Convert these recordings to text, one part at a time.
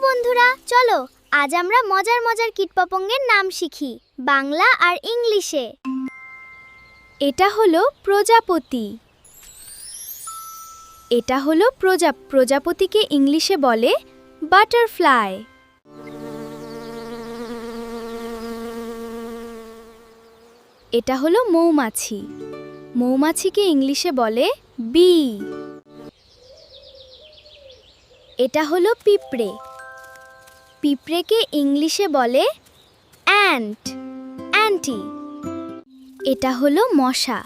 বন্ধুরা, চলো আজ আমরা মজার মজার কীটপতঙ্গের নাম শিখি, বাংলা আর ইংলিশে। এটা হলো প্রজাপতি। এটা হলো প্রজাপতিকে ইংলিশে বলে বাটারফ্লাই। এটা হলো মৌমাছি। মৌমাছিকে ইংলিশে বলে বি। এটা হলো পিঁপড়ে। পিঁপড়েকে ইংলিশে বলে অ্যান্টি। এটা হলো মশা।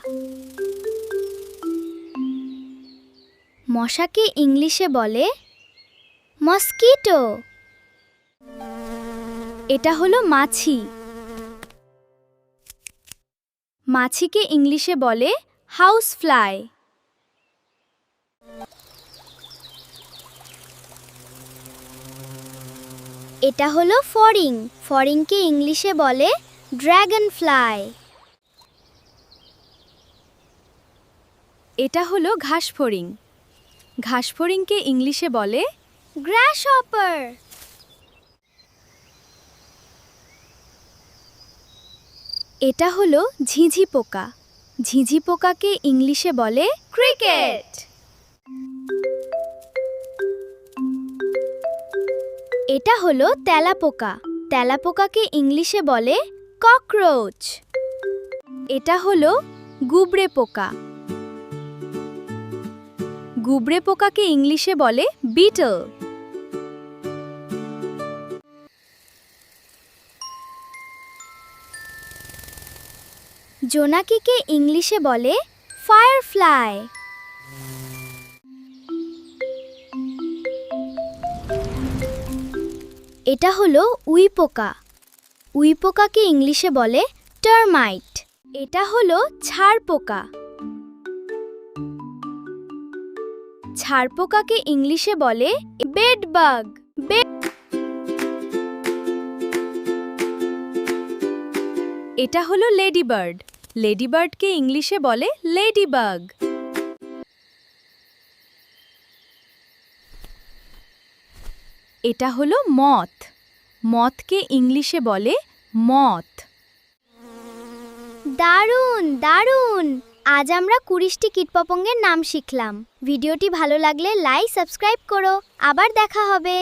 মশাকে ইংলিশে বলে মস্কিটো। এটা হলো মাছি। মাছিকে ইংলিশে বলে হাউস ফ্লাই। এটা হলো ফড়িং। ফড়িংকে ইংলিশে বলে ড্রাগন ফ্লাই। এটা হলো ঘাসফড়িং। ঘাসফড়িংকে ইংলিশে বলে গ্রাসহপার। এটা হলো ঝিঁঝি পোকা। ঝিঁঝি পোকাকে ইংলিশে বলে ক্রিকেট। এটা হলো তেলাপোকা। তেলাপোকাকে ইংলিশে বলে ককরোচ। এটা হলো গুবরে পোকা। গুবরে পোকাকে ইংলিশে বলে বিটল। জোনাকিকে ইংলিশে বলে ফায়ারফ্লাই। এটা হলো উইপোকা। উইপোকাকে ইংলিশে বলে টার্মাইট। এটা হলো ছারপোকা। ছারপোকাকে ইংলিশে বলে বেডবাগ। এটা হলো লেডিবার্ড। লেডিবার্ডকে ইংলিশে বলে লেডিবাগ। এটা হলো মথ। মথকে ইংলিশে বলে মথ। দারুণ দারুণ! আজ আমরা 20টি কীটপতঙ্গের নাম শিখলাম। ভিডিওটি ভালো লাগলে লাইক সাবস্ক্রাইব করো। আবার দেখা হবে।